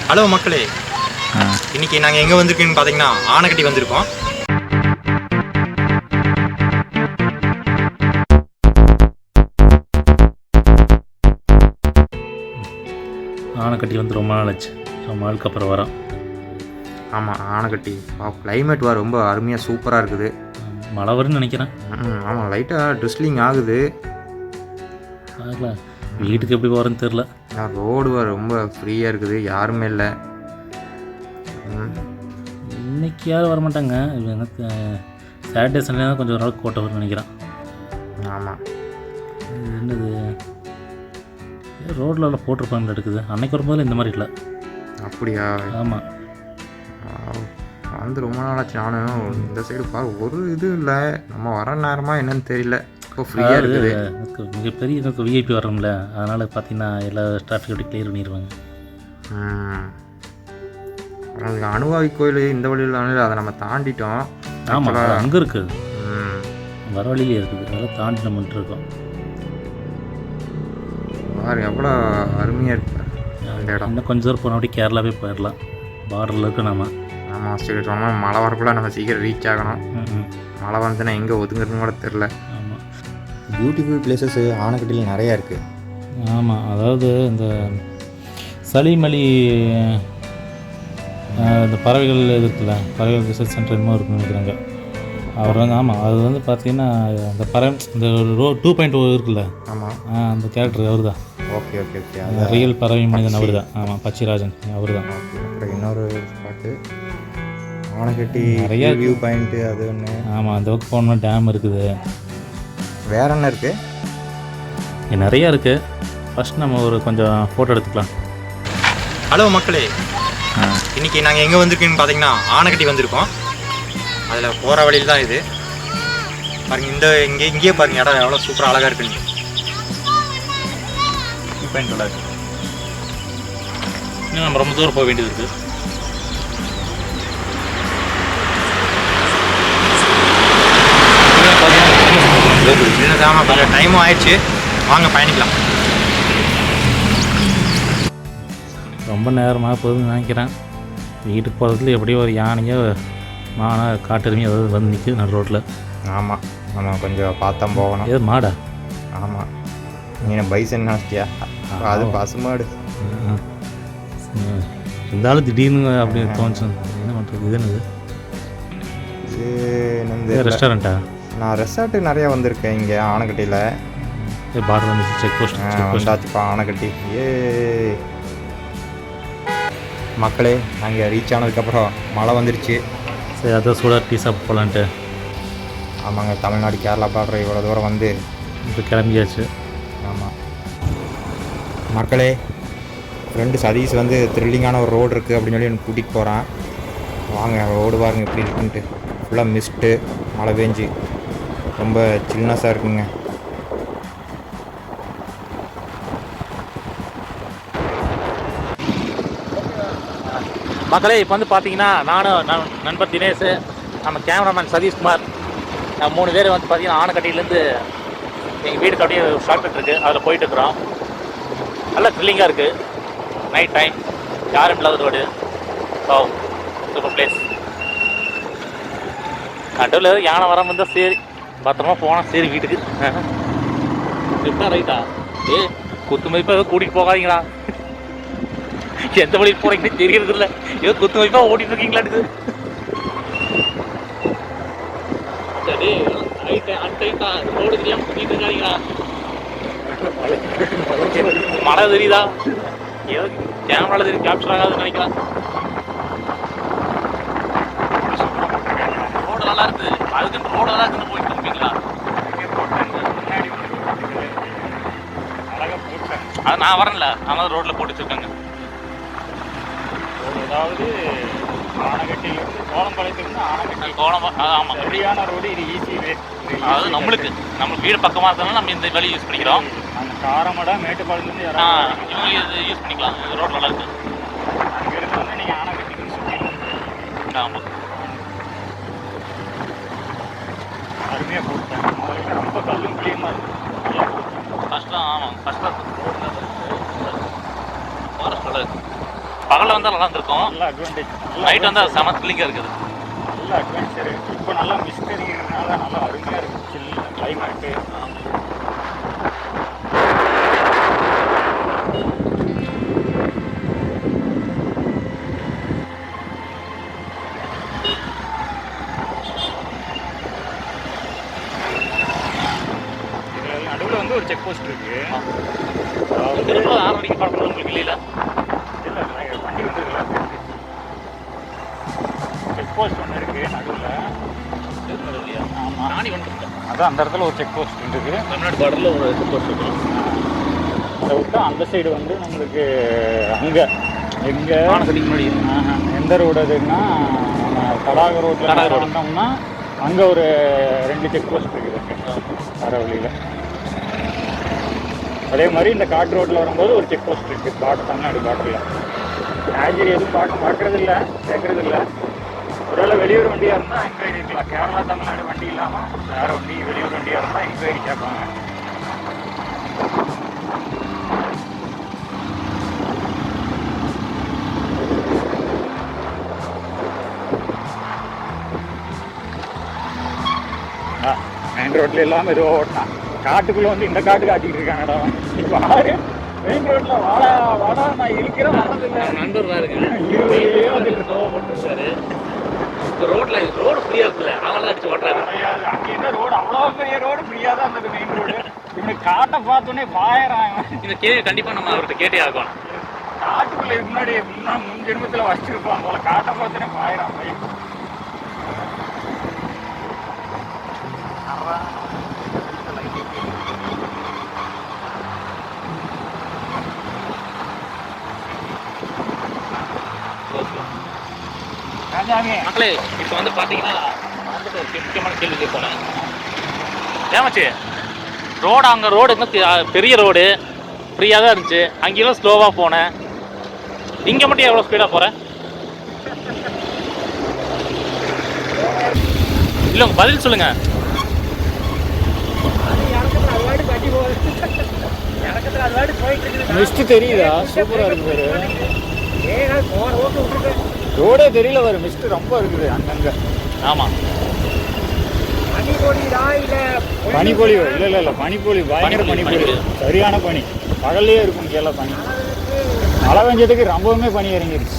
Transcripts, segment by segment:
Hello மக்களே, இன்னைக்கு நாங்கள் எங்கே வந்திருக்கோன்னு பார்த்தீங்கன்னா ஆனைக்கட்டி வந்திருக்கோம். ஆனைக்கட்டி வந்து ரொம்ப நாள் ஆச்சு, ரொம்ப நாளுக்கு அப்புறம் வரோம். ஆமாம், ஆனைக்கட்டி கிளைமேட் ரொம்ப அருமையாக சூப்பராக இருக்குது. மழை வரும்னு நினைக்கிறேன். ஆமாம், லைட்டாக ட்ரிஸ்லிங் ஆகுது. பார்க்கலாம், வீட்டுக்கு எப்படி போகிறேன்னு தெரில. ரோடு ரொம்ப ஃப்ரீயாக இருக்குது, யாருமே இல்லை. இன்னைக்கு யாரும் வரமாட்டாங்க. எனக்கு சாட்டர்டே சண்டே தான் கொஞ்சம் ஒரு நாள் கோட்டை வரும்னு நினைக்கிறேன். ஆமாம், என்னது ரோட்டில் போட்டிருப்பாங்க எடுக்குது. அன்னைக்கு வரும்போது இந்த மாதிரி இல்லை. அப்படியா? ஆமாம், வந்து ரொம்ப நாளாச்சு. நானும் இந்த சைடு ஒரு இது இல்லை, நம்ம வர நேரமாக என்னன்னு தெரியல. இப்போ ஃப்ரீயாக இருக்குது. எனக்கு மிகப்பெரிய எனக்கு விஐபி வரோம்ல, அதனால் பார்த்தீங்கன்னா எல்லா டிராஃபிக் அப்படி கிளியர் பண்ணிடுவாங்க. அனுவாவி கோயில் இந்த வழியில் அதை நம்ம தாண்டிட்டோம். ஆமாம், அது அங்கே இருக்குது, வர வழியிலே இருக்குது. அதெல்லாம் தாண்டி நம்ம இருக்கோம். எவ்வளோ அருமையாக இருக்கு அந்த இடம். இன்னும் கொஞ்சம் தூரம் போன அப்படியே கேரளாவே போயிடலாம். பார்டரில் இருக்கு நாம. ஆமாம், சரி சொன்னால் மழை வரக்குள்ள நம்ம சீக்கிரம் ரீச் ஆகணும். மழை வந்துன்னா எங்கே ஒதுங்குறதுன்னு கூட தெரில. ஆமாம், பியூட்டிஃபுல் பிளேசஸ் ஆனைக்கட்டியில் நிறையா இருக்குது. ஆமாம், அதாவது இந்த சளிமலி இந்த பறவைகள் இது இருக்குல்ல, பறவைகள் ரிசர்ச் சென்டர் என்னமோ இருக்குன்னு நினைக்கிறாங்க. அவர் வந்து ஆமாம், அது வந்து பார்த்தீங்கன்னா அந்த இந்த 2.0 இருக்குல்ல. ஆமாம், அந்த கேரக்டர் அவர் தான். ஓகே ஓகே ஓகே, ரியல் பறவை மனிதன் அவர் தான். ஆமாம், பச்சிராஜன் அவர் தான். அப்புறம் இன்னொரு ஸ்பாட்டு ஆனைக்கட்டி நிறையா வியூ பாயிண்ட்டு, அது ஒன்று. ஆமாம், அந்த பக்கம் போனோம்னா டேம் இருக்குது. வேற என்ன இருக்குது? நிறையா இருக்குது. ஃபஸ்ட் நம்ம ஒரு கொஞ்சம் ஃபோட்டோ எடுத்துக்கலாம். ஹலோ மக்களே, இன்றைக்கி நாங்கள் எங்கே வந்திருக்கோன்னு பார்த்தீங்கன்னா ஆனைக்கட்டி வந்திருக்கோம். அதில் போகிற வழியில் தான் இது பாருங்க. இங்கேயே பாருங்க, இடம் எவ்வளோ சூப்பராக அழகாக இருக்குன்னு. இன்னும் நம்ம ரொம்ப தூரம் போக வேண்டியது இருக்குது. ஆமாம், கொஞ்சம் டைமும் ஆயிடுச்சு, வாங்க பயணிக்கலாம். ரொம்ப நேரமாக போகுதுன்னு நினைக்கிறேன். வீட்டுக்கு போகிறதுல எப்படியோ ஒரு யானையோ மானா காட்டெருமையோ அதாவது வந்து நிற்குது நடு ரோட்டில். ஆமாம், நம்ம கொஞ்சம் பார்த்தா போகணும். ஏது மாடா? ஆமாம், நீங்கள் பைசன் நினச்சிட்டியா? அது பசுமாடு. இருந்தாலும் திடீர்னு அப்படி தோணுச்சு. என்ன பண்ணுறது? இது என்னது? இது என்னது? ரெஸ்டாரண்ட்டா? நான் ரெசார்ட்டு நிறையா வந்திருக்கேன் இங்கே ஆனைக்கட்டியில். பார்டர் வந்துச்சு, செக் போஸ்ட் வந்தாச்சுப்பா ஆனைக்கட்டி. மக்களே, நாங்கள் ரீச் ஆனதுக்கப்புறம் மழை வந்துருச்சு. சரி, அதான் சூடாக டீ சாப்பிட்டு போகலான்ட்டு. ஆமாங்க, தமிழ்நாடு கேரளா பார்டர் இவ்வளோ தூரம் வந்து இப்போ கிளம்பியாச்சு. ஆமாம் மக்களே, ஃப்ரெண்டு சதீஷ் வந்து த்ரில்லிங்கான ஒரு ரோடு இருக்குது அப்படின்னு சொல்லி எனக்கு கூட்டிகிட்டு போகிறான். வாங்க, ரோடு பாருங்க எப்படி இருக்குன்ட்டு. ஃபுல்லாக மிஸ்ட்டு, மழை பெஞ்சு ரொம்ப சில்னஸாக இருக்குங்க. மக்களே, இப்போ வந்து பார்த்தீங்கன்னா நானும் நண்பர் தினேஷ், நம்ம கேமராமேன் சதீஷ்குமார், 3 பேர் வந்து பார்த்தீங்கன்னா ஆனைக்கட்டியிலேருந்து எங்கள் வீட்டுக்கு அப்படியே ஷார்ட்கட் இருக்குது, அதில் போயிட்டுருக்குறோம். நல்லா த்ரில்லிங்காக இருக்குது. நைட் டைம், யாரும் இல்லாத ரோடு. Super place. நடுவில் யானை வர வந்தால் சரி, பத்திரமா போனால் சரி வீட்டுக்கு. லெஃப்டா ரைட்டா? குத்து மதிப்பாக கூட்டிகிட்டு போகாதீங்களா? எந்த வழியில் போகிறீங்கன்னு தெரியறது இல்லை. ஏதோ குத்து மதிப்பாக ஓடிட்டு இருக்கீங்களான்னு. சரி, ரைட்டா ரோடு தெரியாமல் சுற்றிட்டு இருக்காங்களா? மழை தெரியுதா? ஏதோ கேமராவில் தெரியும், கேப்சர் ஆகாதுன்னு நினைக்கிறேன். ரோடு நல்லா இருக்குது, அதுக்கு ரோடு நல்லா இருக்குன்னு போயிட்டு இருப்பீங்களா? அது நான் வரேன்ல, அதனால ரோட்டில் போட்டு வச்சுருக்காங்க. அதாவது ஆனைக்கட்டியிலிருந்து கோலம்பாளையத்துலேருந்து ஆனைக்கட்டி ஆமாம், சரியான ரோடு. இது ஈஸி வே. அதாவது நம்மளுக்கு வீடு பக்கமாக இருந்தாலும் நம்ம இந்த வழி யூஸ் பண்ணிக்கிறோம். அந்த காரமடா மேட்டுப்பாளையத்துலேருந்து யாராவது இவங்க இது யூஸ் பண்ணிக்கலாம். இந்த ரோடு நல்லா இருக்குது. அங்கேருந்து வந்து நீங்கள் ஆனைக்கட்டிக்கு சுற்றி ஆமாம், அருமையாக போட்டேன். அதில் ரொம்ப கல்லும் கிளியமாக இருக்குது. கஷ்டம். ஆமாம், கஷ்டம். ஃபாரஸ்ட் நல்லா இருக்குது. பகலில் வந்தால் நல்லா இருந்திருக்கும். நல்ல அட்வான்டேஜ். நைட் வந்தால் செம த்ரில்லிங்காக இருக்குது. நல்ல அட்வென்ச்சர். இப்போ நல்லா மிஸ்ட் அடிக்கிறதுனால நல்லா அருமையாக இருக்குது. சில்ல கிளைமேட்டு. இதில் நடுவில் வந்து ஒரு செக் போஸ்ட் இருக்குது. திரும்ப 6 மணிக்கு பார்க்கணும் உங்களுக்கு இல்லையில. இல்லை வண்டி வந்துருக்கலாம். செக் போஸ்ட் ஒன்று இருக்குது நடுவில். ஆமாம், நானி வந்துருக்கேன். அதான் அந்த இடத்துல ஒரு செக் போஸ்ட் இருக்குது. தமிழ்நாடு பார்டரில் ஒரு செக் போஸ்ட் இருக்கும். அதை விட்டா அந்த சைடு வந்து நம்மளுக்கு அங்கே எங்கே ஆனக்கட்டிக்கு முன்னாடி எந்த ரோடு அதுன்னா நம்ம தடாக ரோட்டில் வந்தோம்னா அங்கே ஒரு 2 செக் போஸ்ட் இருக்குது வர வழியில். அதே மாதிரி இந்த காட்டு ரோட்டில் வரும்போது ஒரு செக் போஸ்ட் இருக்குது. தமிழ்நாடு பார்டரில் ஆஜரி எதுவும் பார்க்கறது இல்லை, கேட்கறது இல்லை. ஒருவேளை வெளியூர் வண்டியாக இருந்தால் என்கொயரி இருக்கலாம். கேரளா தமிழ்நாடு வண்டி இல்லாமல் வேறு வண்டி வெளியூர் வண்டியாக இருந்தால் என்கொயரி கேட்பாங்க. மெயின் ரோட்டில் இல்லாமல் ஏதோ ஓட்டினா காட்டுக்குள்ளே வந்து இந்த காட்டு காட்டிக்கிட்டு இருக்காங்கடா. இப்போ ஆறு மெயின் ரோட்டில் வாடா வாடா நான் இருக்கிறேன் வரதில்லை. நண்பர் பாருங்க இருபதுலேயே வந்துட்டு போட்டுருக்காரு. இப்போ ரோடு ஃப்ரீயாக இருக்குல்ல, அவங்களாம் அடிச்சு ஓட்டுறாரு. அங்கே என்ன ரோடு அவ்வளோ பெரிய ரோடு ஃப்ரீயாக தான் இருந்தது மெயின் ரோடு. இவனுக்கு காட்டை பார்த்தோன்னே பாயிறாங்க. இந்த கேள்வி கண்டிப்பாக நம்ம அவர்கிட்ட கேட்டே ஆகணும். காட்டுக்குள்ளே முன்னாடி முன் ஜென்மத்தில் வச்சிருப்பான் போல. காட்டை பார்த்தோன்னே பாயிறான் பையன். மக்களே இப்போ வந்து பார்த்தீங்கன்னா வந்துட்டு ஒரு முக்கியமான கேள்வி கேட்போனேன். ஏமாச்சு ரோடு அங்கே ரோடு இன்னும் பெரிய ரோடு ஃப்ரீயாக தான் இருந்துச்சு. அங்கேயும் ஸ்லோவாக போனேன். இங்கே மட்டும் எவ்வளோ ஸ்பீடாக போகிறேன்? இல்லை உங்கள் பதில் சொல்லுங்கள். மிஸ்ட் தெரியுதா? சூப்பராக இருக்குது. ரோடே தெரியல வரும். மிஸ்ட் ரொம்ப இருக்குது அங்கங்கே. ஆமாம் பனிப்பொழி இல்லை பனிப்பொழி பயங்கர பனிப்பொழி. சரியான பனி. பகல்லையே இருக்கும் கேரளா பனி. மழை பெஞ்சதுக்கு ரொம்பவுமே பனி இறங்கிடுச்சு.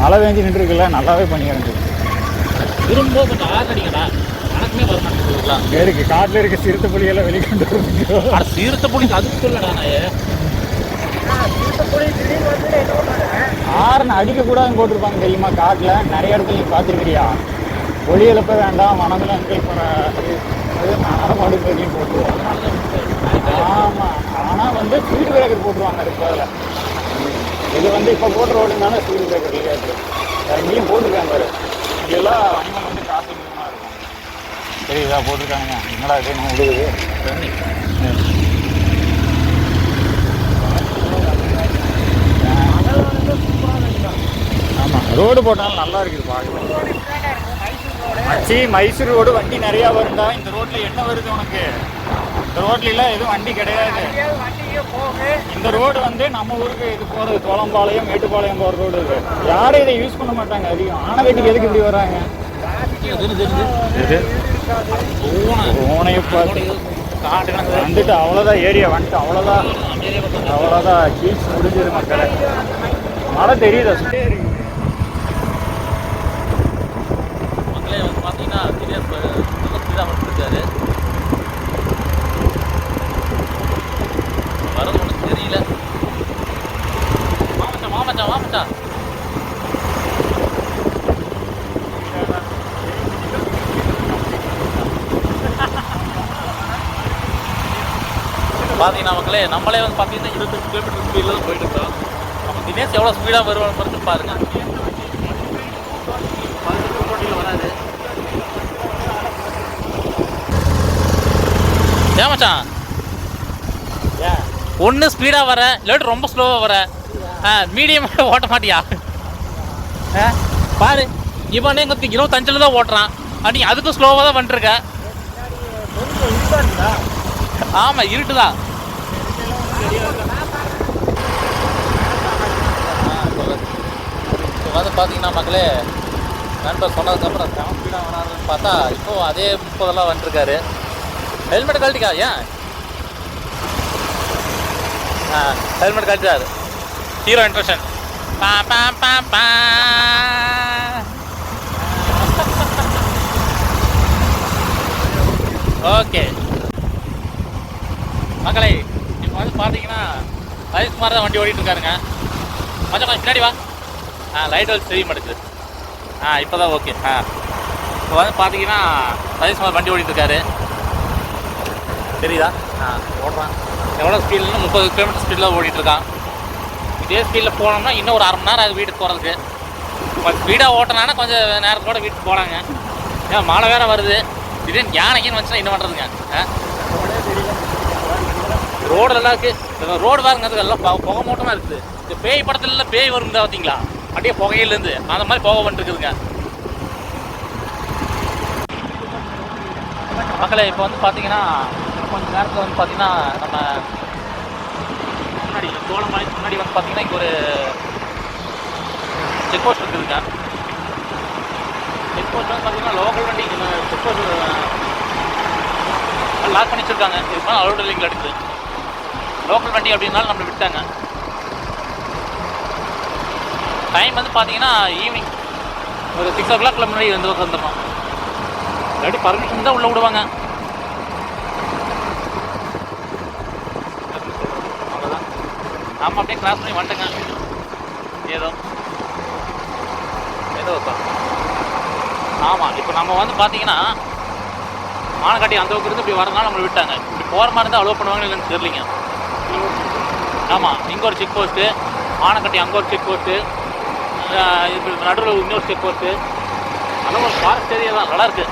மழை பெஞ்சு நின்றுருக்குல்ல நல்லாவே பனி இறங்கிடுச்சு. திரும்ப கொஞ்சம் ஆறடிக்கடா எனக்குமே வர மாட்டேங்குதுங்களா? இருக்கு காட்டில் இருக்க சிறுத்தை புலியெல்லாம் வெளிக்கொண்டு வருது. ஆனால் சிறுத்தை புலி அதுக்கு சொல்லடா ஆறுன்னு அடிக்கக்கூடாதுன்னு போட்டிருப்பாங்க தெரியுமா? காட்டில் நிறைய இடத்துல நீ பார்த்துருக்கிறியா? ஒளி எழுப்ப வேண்டாம் வனவிலங்குகள் நடமாடு போய் போட்டுருவாங்க. ஆமாம், ஆனால் வந்து ஸ்பீடு பிரேக்கர் போட்டுருவாங்க. அதுக்கு அதில் இது வந்து இப்போ போட்ட ரோடுனால ஸ்பீடு பிரேக்கர் இல்லையா? எங்கேயும் போட்டிருக்காங்க பாரு. இதெல்லாம் அனிமல் வந்து காத்துக்கிட்டுமா இருக்கும். தெரியுதா? போட்டிருக்காங்க. என்னடா இது நம்ம விடுது. ஆமாம், ரோடு போட்டாலும் நல்லா இருக்குது பார்க்க. மச்சி மைசூர் ரோடு வண்டி நிறையா வருண்டா. இந்த ரோட்டில் என்ன வருது உனக்கு? இந்த ரோட்லாம் எதுவும் வண்டி கிடையாது. இந்த ரோடு வந்து நம்ம ஊருக்கு இது போகிறது தோளம்பாளையம் மேட்டுப்பாளையம் போகிற ரோடு. இது யாரும் இதை யூஸ் பண்ண மாட்டாங்க அதிகம். ஆனவேட்டிக்கு எதுக்கு இப்படி வராங்க? ஓனையை பார்த்து வந்துட்டு அவ்வளோதான். ஏரியா வந்துட்டு அவ்வளோதான் கீழ்ச்சி முடிஞ்சது மக்களை. மழை தெரியுதா? சுட்டே இருக்கு. மக்களே வந்து பார்த்தீங்கன்னா ஸ்பீடாக வந்துருக்காரு. வரது ஒன்றும் தெரியல. மாமச்சா பார்த்தீங்கன்னா மக்களே நம்மளே வந்து பார்த்தீங்கன்னா 25 கிலோமீட்டர் ஸ்பீடில் தான் போயிட்டு இருக்கோம். நம்ம தினேஷ் எவ்வளோ ஸ்பீடாக வருவான்னு பாருங்க. வராது ஏமாச்சான். ஒன்று ஸ்பீடாக வர இல்லாட்டி ரொம்ப ஸ்லோவாக வர. மீடியமாக ஓட்ட மாட்டியா? பாரு இவனே இங்கே 25 தான் ஓட்டுறான். நீ அதுக்கும் ஸ்லோவாக தான் வந்துருக்க. ஆமாம் இருட்டுதான். பார்த்தீங்கன்னா மக்களே, நண்பர் சொன்னதுக்கப்புறம் 7 ஸ்பீடாக வராருன்னு பார்த்தா இப்போது அதே 30 வந்துட்டுருக்காரு. ஹெல்மெட் கழட்டிக்கா ஏன்? ஹெல்மெட் கழட்டாரு. ஹீரோ இன்ட்ரெஷன். பா பா பா பா. ஓகே மக்களே, இப்போ வந்து பார்த்தீங்கன்னா சதீஷ்குமார் தான் வண்டி ஓடிட்டு இருக்காருங்க. கொஞ்சம் பின்னாடி வா. லைட் வச்சு தெரிய மாட்டேங்குது. இப்போ தான் ஓகே. இப்போ வந்து பார்த்தீங்கன்னா சதீஷ்குமார் வண்டி ஓடிட்டு இருக்காரு. தெரியுதா? ஓடுறான். எவ்வளோ ஸ்பீட்லன்னு 30 கிலோமீட்டர் ஸ்பீடில் ஓடிட்டுருக்கான். இதே ஸ்பீடில் போனோம்னா இன்னும் ஒரு 1/2 மணி நேரம் அது வீட்டுக்கு போகிறதுக்கு. கொஞ்சம் ஸ்பீடாக ஓட்டினானா கொஞ்சம் நேரத்தோட வீட்டுக்கு போகலாங்க. ஏன் மழை வேறு வருது. திடீர்னு யானைக்குன்னு வந்துச்சுன்னா என்ன பண்ணுறதுங்க? ரோடெல்லாம் இருக்குது. ரோடு பாருங்க, அது எல்லாம் புகை மூட்டமாக இருக்குது. இந்த பேய் படத்துலலாம் பேய் வரும் பார்த்தீங்களா, அப்படியே புகையிலேருந்து அந்த மாதிரி புகை வந்துருக்குதுங்க. மக்களே, இப்போ வந்து பார்த்தீங்கன்னா கொஞ்சம் நேரத்தில் வந்து பார்த்தீங்கன்னா நம்ம முன்னாடி சோளமலைக்கு முன்னாடி வந்து பார்த்தீங்கன்னா இங்கே ஒரு செக் போஸ்ட் இருக்குதுங்க. செக் போஸ்ட் வந்து பார்த்தீங்கன்னா லோக்கல் வண்டி செக் போஸ்ட் லாக் பண்ணி வச்சுருக்காங்க. இதுக்கு மேலே அலோடு லிங்க் எடுக்குது. லோக்கல் வண்டி அப்படின்னாலும் நம்மளை விட்டாங்க. டைம் வந்து பார்த்தீங்கன்னா ஈவினிங் ஒரு 6 o'clock முன்னாடி வந்துடணும். இல்லாட்டி பர்மிஷன் தான் உள்ளே விடுவாங்க. அவ்வளோதான். நாம் அப்படியே கிராஸ் பண்ணி வந்துட்டேங்க. ஏதோ ஆமாம். இப்போ நம்ம வந்து பார்த்தீங்கன்னா ஆனக்காட்டி அந்த பக்கம் இருந்து இப்படி வரதுனால நம்மளை விட்டாங்க. இப்படி போகிற மாதிரி இருந்தால் அலோவ் பண்ணுவாங்கன்னு இல்லைன்னு தெரியலிங்க. ஆமாம், இங்கே ஒரு செக் போஸ்ட்டு, ஆனக்கட்டி அங்கே ஒரு செக் போஸ்ட்டு, இப்போ நடுவில் இன்னொரு செக் போஸ்ட்டு. அதெல்லாம் ஒரு ஃபாரஸ்ட் ஏரியா தான், நல்லாயிருக்கு.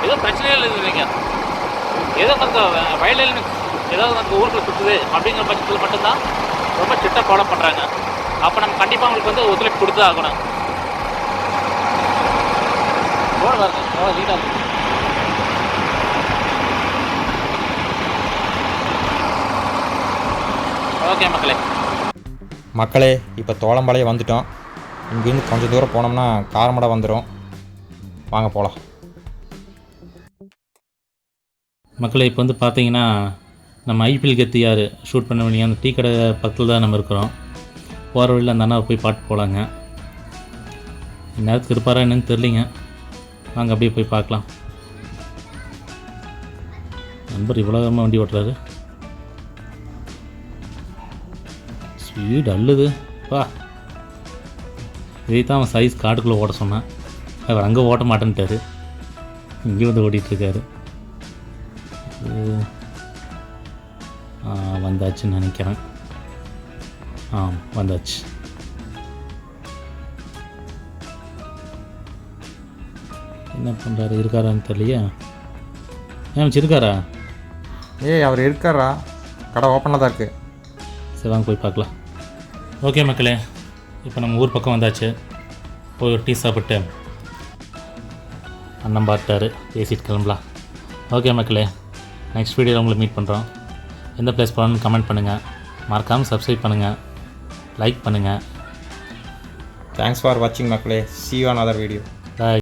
ஏதோ பிரச்சனையே இல்லை இல்லைங்க. ஏதோ கொஞ்சம் வயலில் ஏதாவது வந்து ஊருக்குள்ள சுற்றுது அப்படிங்கிற பட்சத்தில் மட்டும்தான் ரொம்ப ஸ்ட்ரிக்டாக ஃபாலோ பண்ணுறாங்க. அப்போ நம்ம கண்டிப்பாக அவங்களுக்கு வந்து ஒத்துழைப்பு கொடுத்து ஆகணும். ரோடு பாருங்க, எவ்வளோ நீட்டாக இருக்குது. ஓகே மக்களே, இப்போ தோளம்பாளையம் வந்துட்டோம். இங்கேருந்து கொஞ்சம் தூரம் போனோம்னா காரமடை வந்துடும். வாங்க போகலாம். மக்களே, இப்போ வந்து பார்த்தீங்கன்னா நம்ம ஐபிஎல் கெத்து யார் ஷூட் பண்ண வேண்டிய அந்த டீ கடை பக்கத்தில் தான் நம்ம இருக்கிறோம். போகிற வழியில் அந்த அண்ணாவை போய் பாட்டு போகலாங்க. நேரத்துக்கு இருப்பாரா என்னன்னு தெரியலிங்க. வாங்க அப்படியே போய் பார்க்கலாம். நண்பர் இவ்வளோ வண்டி ஓட்டுறாரு. ஸ்பீடு அல்லுது பா. இதே தான் அவன் சைஸ் காட்டுக்குள்ளே ஓட சொன்னான். அவர் அங்கே ஓட்ட மாட்டேன்ட்டார். இங்கே வந்து ஓடிட்டுருக்காரு. வந்தாச்சுன்னு நினைக்கிறேன். வந்தாச்சு. என்ன பண்ணுறாரு, இருக்காரான்னு தெரியலையே. ஏன் இருக்காரா? அவர் இருக்காரா? கடை ஓப்பனாக தான் இருக்குது. சரி வாங்க போய் பார்க்கலாம். ஓகே மக்களே, இப்போ நம்ம ஊர் பக்கம் வந்தாச்சு. போய் ஒரு டீ சாப்பிட்டு அண்ணன் பார்த்தாரு, பேசிட்டு கிளம்பலாம். ஓகே மக்களே, நெக்ஸ்ட் வீடியோவில் உங்களை மீட் பண்ணுறோம். எந்த பிளேஸ் போகணுன்னு கமெண்ட் பண்ணுங்கள். மறக்காமல் சப்ஸ்கிரைப் பண்ணுங்கள், லைக் பண்ணுங்கள். தேங்க்ஸ் ஃபார் வாட்சிங் மக்களே. See you on another video. Bye.